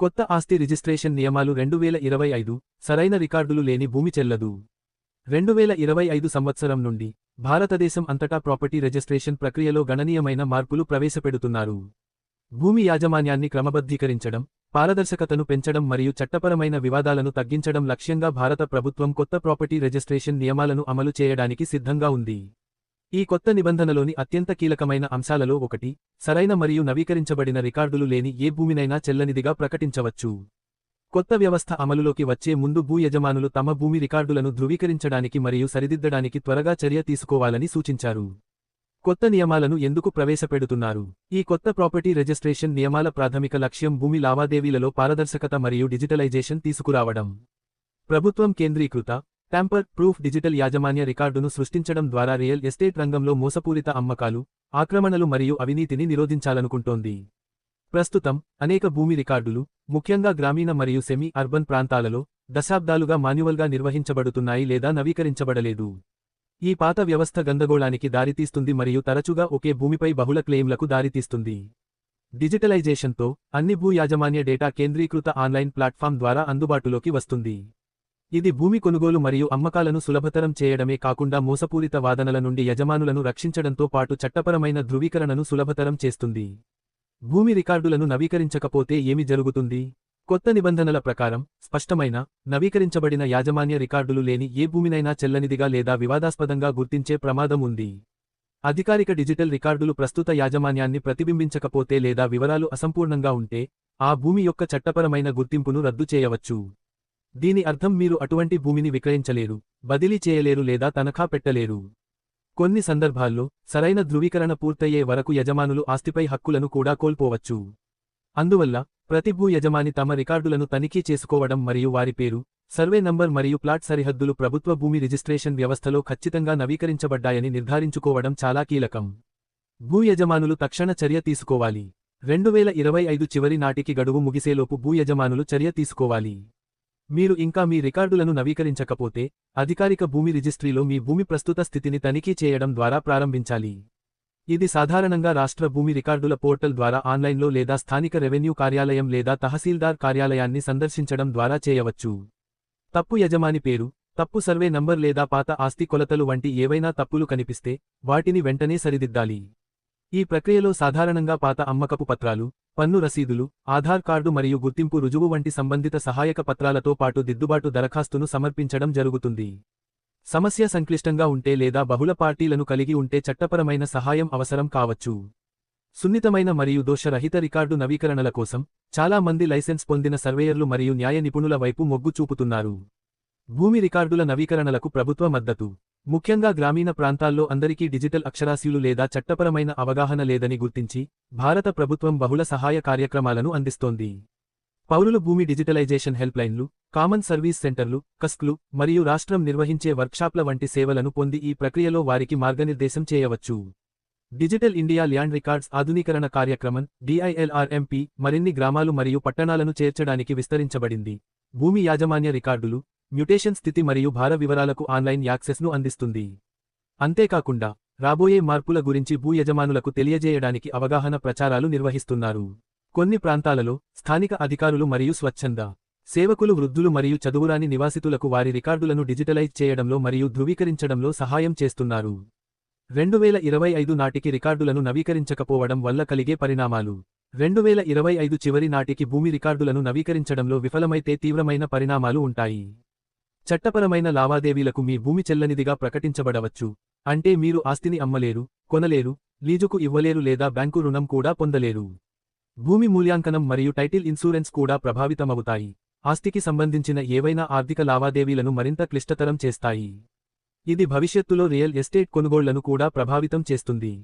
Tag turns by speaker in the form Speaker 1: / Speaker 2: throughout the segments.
Speaker 1: కొత్త ఆస్తి రిజిస్ట్రేషన్ నియమాలు 2025 సరైన రికార్డులు లేని భూమి చెల్లదు. 2025 సంవత్సరం నుండి భారతదేశం అంతటా ప్రాపర్టీ రిజిస్ట్రేషన్ ప్రక్రియలో గణనీయమైన మార్పులు ప్రవేశపెడుతున్నారు. భూమి యాజమాన్యాన్ని క్రమబద్ధీకరించడం, పారదర్శకతను పెంచడం మరియు చట్టపరమైన వివాదాలను తగ్గించడం లక్ష్యంగా భారత ప్రభుత్వం కొత్త ప్రాపర్టీ రిజిస్ట్రేషన్ నియమాలను అమలు చేయడానికి సిద్ధంగా ఉంది. ఈ కొత్త నిబంధనలోని అత్యంత కీలకమైన అంశాలలో ఒకటి, సరైన మరియు నవీకరించబడిన రికార్డులు లేని ఏ భూమినైనా చెల్లనిదిగా ప్రకటించవచ్చు. కొత్త వ్యవస్థ అమలులోకి వచ్చే ముందు భూ యజమానులు తమ భూమి రికార్డులను ధృవీకరించడానికి మరియు సరిదిద్దడానికి త్వరగా చర్య తీసుకోవాలని సూచించారు. కొత్త నియమాలను ఎందుకు ప్రవేశపెడుతున్నారు? ఈ కొత్త ప్రాపర్టీ రిజిస్ట్రేషన్ నియమాల ప్రాథమిక లక్ష్యం భూమి లావాదేవీలలో పారదర్శకత మరియు డిజిటలైజేషన్ తీసుకురావడం. ప్రభుత్వం కేంద్రీకృత, ట్యాంపర్ ప్రూఫ్ డిజిటల్ యాజమాన్య రికార్డును సృష్టించడం ద్వారా రియల్ ఎస్టేట్ రంగంలో మోసపూరిత అమ్మకాలు, ఆక్రమణలు మరియు అవినీతిని నిరోధించాలనుకుంటోంది. ప్రస్తుతం అనేక భూమి రికార్డులు, ముఖ్యంగా గ్రామీణ మరియు సెమీ అర్బన్ ప్రాంతాలలో, దశాబ్దాలుగా మాన్యువల్గా నిర్వహించబడుతున్నాయి లేదా నవీకరించబడలేదు. ఈ పాత వ్యవస్థ గందరగోళానికి దారితీస్తుంది మరియు తరచుగా ఒకే భూమిపై బహుళ క్లెయిమ్లకు దారితీస్తుంది. డిజిటలైజేషన్తో అన్ని భూ యాజమాన్య డేటా కేంద్రీకృత ఆన్లైన్ ప్లాట్ఫామ్ ద్వారా అందుబాటులోకి వస్తుంది. ఇది భూమి కొనుగోలు మరియు అమ్మకాలను సులభతరం చేయడమే కాకుండా మోసపూరిత వాదనల నుండి యజమానులను రక్షించడంతో పాటు చట్టపరమైన ధృవీకరణను సులభతరం చేస్తుంది. భూమి రికార్డులను నవీకరించకపోతే ఏమి జరుగుతుంది? కొత్త నిబంధనల ప్రకారం, స్పష్టమైన, నవీకరించబడిన యాజమాన్య రికార్డులు లేని ఏ భూమినైనా చెల్లనిదిగా లేదా వివాదాస్పదంగా గుర్తించే ప్రమాదం ఉంది. అధికారిక డిజిటల్ రికార్డులు ప్రస్తుత యాజమాన్యాన్ని ప్రతిబింబించకపోతే లేదా వివరాలు అసంపూర్ణంగా ఉంటే, ఆ భూమి యొక్క చట్టపరమైన గుర్తింపును రద్దు చేయవచ్చు. దీని అర్థం మీరు అటువంటి భూమిని విక్రయించలేరు, బదిలీ చేయలేరు లేదా తనఖా పెట్టలేరు. కొన్ని సందర్భాల్లో, సరైన ధృవీకరణ పూర్తయ్యే వరకు యజమానులు ఆస్తిపై హక్కులను కూడా కోల్పోవచ్చు. అందువల్ల, ప్రతి భూ యజమాని తమ రికార్డులను తనిఖీ చేసుకోవడం మరియు వారి పేరు, సర్వే నంబర్ మరియు ప్లాట్ సరిహద్దులు ప్రభుత్వ భూమి రిజిస్ట్రేషన్ వ్యవస్థలో ఖచ్చితంగా నవీకరించబడ్డాయని నిర్ధారించుకోవడం చాలా కీలకం. భూ యజమానులు తక్షణ చర్య తీసుకోవాలి. 2025 చివరి నాటికి గడువు ముగిసేలోపు భూ యజమానులు చర్య తీసుకోవాలి. మీరు ఇంకా మీ రికార్డులను నవీకరించకపోతే, అధికారిక భూమి రిజిస్ట్రీలో మీ భూమి ప్రస్తుత స్థితిని తనిఖీ చేయడం ద్వారా ప్రారంభించాలి. ఇది సాధారణంగా రాష్ట్ర భూమి రికార్డుల పోర్టల్ ద్వారా ఆన్లైన్లో లేదా స్థానిక రెవెన్యూ కార్యాలయం లేదా తహసీల్దార్ కార్యాలయాన్ని సందర్శించడం ద్వారా చేయవచ్చు. తప్పు యజమాని పేరు, తప్పు సర్వే నంబర్ లేదా పాత ఆస్తి కొలతలు వంటి ఏవైనా తప్పులు కనిపిస్తే, వాటిని వెంటనే సరిదిద్దాలి. ఈ ప్రక్రియలో సాధారణంగా పాత అమ్మకపు పత్రాలు, పన్ను రసీదులు, ఆధార్ కార్డు మరియు గుర్తింపు రుజువు వంటి సంబంధిత సహాయక పత్రాలతో పాటు దిద్దుబాటు దరఖాస్తును సమర్పించడం జరుగుతుంది. సమస్య సంక్లిష్టంగా ఉంటే లేదా బహుళ పార్టీలను కలిగి ఉంటే చట్టపరమైన సహాయం అవసరం కావచ్చు. సున్నితమైన మరియు దోషరహిత రికార్డు నవీకరణల కోసం, చాలా మంది లైసెన్స్ పొందిన సర్వేయర్లు మరియు న్యాయ నిపుణుల వైపు మొగ్గు చూపుతున్నారు. భూమి రికార్డుల నవీకరణలకు ప్రభుత్వ మద్దతు. ముఖ్యంగా గ్రామీణ ప్రాంతాల్లో అందరికీ డిజిటల్ అక్షరాస్యులు లేదా చట్టపరమైన అవగాహన లేదని గుర్తించి, భారత ప్రభుత్వం బహుళ సహాయ కార్యక్రమాలను అందిస్తోంది. పౌరులు భూమి డిజిటలైజేషన్ హెల్ప్లైన్లు, కామన్ సర్వీస్ సెంటర్లు, కస్క్లు, మరియు రాష్ట్రం నిర్వహించే వర్క్షాప్ల వంటి సేవలను పొంది ఈ ప్రక్రియలో వారికి మార్గనిర్దేశం చేయవచ్చు. డిజిటల్ ఇండియా ల్యాండ్ రికార్డ్స్ ఆధునీకరణ కార్యక్రమం DILRMP మరిన్ని గ్రామాలు మరియు పట్టణాలను చేర్చడానికి విస్తరించబడింది. భూమి యాజమాన్య రికార్డులు, మ్యుటేషన్ స్థితి మరియు భార వివరాలకు ఆన్లైన్ యాక్సెస్ను అందిస్తుంది. అంతేకాకుండా, రాబోయే మార్పుల గురించి భూ యజమానులకు తెలియజేయడానికి అవగాహన ప్రచారాలు నిర్వహిస్తున్నారు. కొన్ని ప్రాంతాలలో, స్థానిక అధికారులు మరియు స్వచ్ఛంద సేవకులు వృద్ధులు మరియు చదువురాని నివాసితులకు వారి రికార్డులను డిజిటలైజ్ చేయడంలో మరియు ధృవీకరించడంలో సహాయం చేస్తున్నారు. 2025 నాటికి రికార్డులను నవీకరించకపోవడం వల్ల కలిగే పరిణామాలు. 2025 చివరి నాటికి భూమి రికార్డులను నవీకరించడంలో విఫలమైతే తీవ్రమైన పరిణామాలు ఉంటాయి. చట్టపరమైన లావాదేవీలకు మీ భూమి చెల్లనిదిగా ప్రకటించబడవచ్చు, అంటే మీరు ఆస్తిని అమ్మలేరు, కొనలేరు, లీజుకు ఇవ్వలేరు లేదా బ్యాంకు రుణం కూడా పొందలేరు. భూమి మూల్యాంకనం మరియు టైటిల్ ఇన్సూరెన్స్ కూడా ప్రభావితమవుతాయి. ఆస్తికి సంబంధించిన ఏవైనా ఆర్థిక లావాదేవీలను మరింత క్లిష్టతరం చేస్తాయి. ఇది భవిష్యత్తులో రియల్ ఎస్టేట్ కొనుగోళ్లను కూడా ప్రభావితం చేస్తుంది.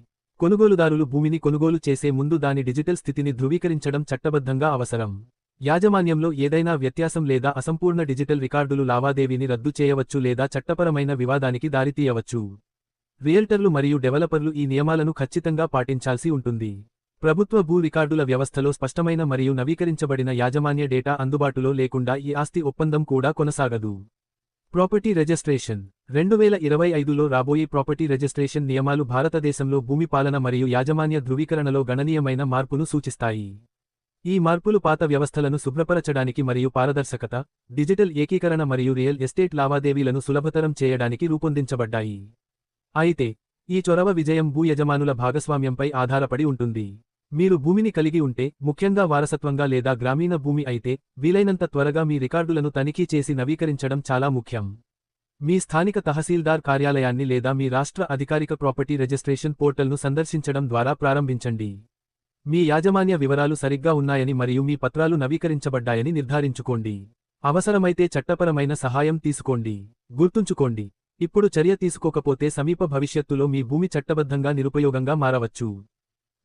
Speaker 1: కొనుగోలుదారులు భూమిని కొనుగోలు చేసే ముందు దాని డిజిటల్ స్థితిని ధృవీకరించడం చట్టబద్ధంగా అవసరం. యాజమాన్యంలో ఏదైనా వ్యత్యాసం లేదా అసంపూర్ణ డిజిటల్ రికార్డులు లావాదేవీని రద్దు చేయవచ్చు లేదా చట్టపరమైన వివాదానికి దారితీయవచ్చు. రియల్టర్లు మరియు డెవలపర్లు ఈ నియమాలను ఖచ్చితంగా పాటించాల్సి ఉంటుంది. ప్రభుత్వ భూ రికార్డుల వ్యవస్థలో స్పష్టమైన మరియు నవీకరించబడిన యాజమాన్య డేటా అందుబాటులో లేకుండా ఈ ఆస్తి ఒప్పందం కూడా కొనసాగదు. ప్రాపర్టీ రిజిస్ట్రేషన్ 2025లో రాబోయే ప్రాపర్టీ రిజిస్ట్రేషన్ నియమాలు భారతదేశంలో భూమి పాలన మరియు యాజమాన్య ధృవీకరణలో గణనీయమైన మార్పును సూచిస్తాయి. ఈ మార్పులు పాత వ్యవస్థలను శుభ్రపరచడానికి మరియు పారదర్శకత, డిజిటల్ ఏకీకరణ మరియు రియల్ ఎస్టేట్ లావాదేవీలను సులభతరం చేయడానికి రూపొందించబడ్డాయి. అయితే, ఈ చొరవ విజయం భూ యజమానుల భాగస్వామ్యంపై ఆధారపడి ఉంటుంది. మీరు భూమిని కలిగి ఉంటే, ముఖ్యంగా వారసత్వంగా లేదా గ్రామీణ భూమి అయితే, వీలైనంత త్వరగా మీ రికార్డులను తనిఖీ చేసి నవీకరించడం చాలా ముఖ్యం. మీ స్థానిక తహసీల్దార్ కార్యాలయాన్ని లేదా మీ రాష్ట్ర అధికారిక ప్రాపర్టీ రిజిస్ట్రేషన్ పోర్టల్ను సందర్శించడం ద్వారా ప్రారంభించండి. మీ యాజమాన్య వివరాలు సరిగ్గా ఉన్నాయని మరియు మీ పత్రాలు నవీకరించబడ్డాయని నిర్ధారించుకోండి. అవసరమైతే చట్టపరమైన సహాయం తీసుకోండి. గుర్తుంచుకోండి, ఇప్పుడు చర్య తీసుకోకపోతే సమీప భవిష్యత్తులో మీ భూమి చట్టబద్ధంగా నిరుపయోగంగా మారవచ్చు.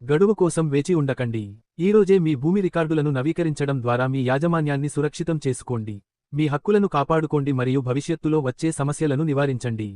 Speaker 1: గడువు కోసం వేచి ఉండకండి. ఈరోజే మీ భూమి రికార్డులను నవీకరించడం ద్వారా మీ యాజమాన్యాన్ని సురక్షితం చేసుకోండి. మీ హక్కులను కాపాడుకోండి మరియు భవిష్యత్తులో వచ్చే సమస్యలను నివారించండి.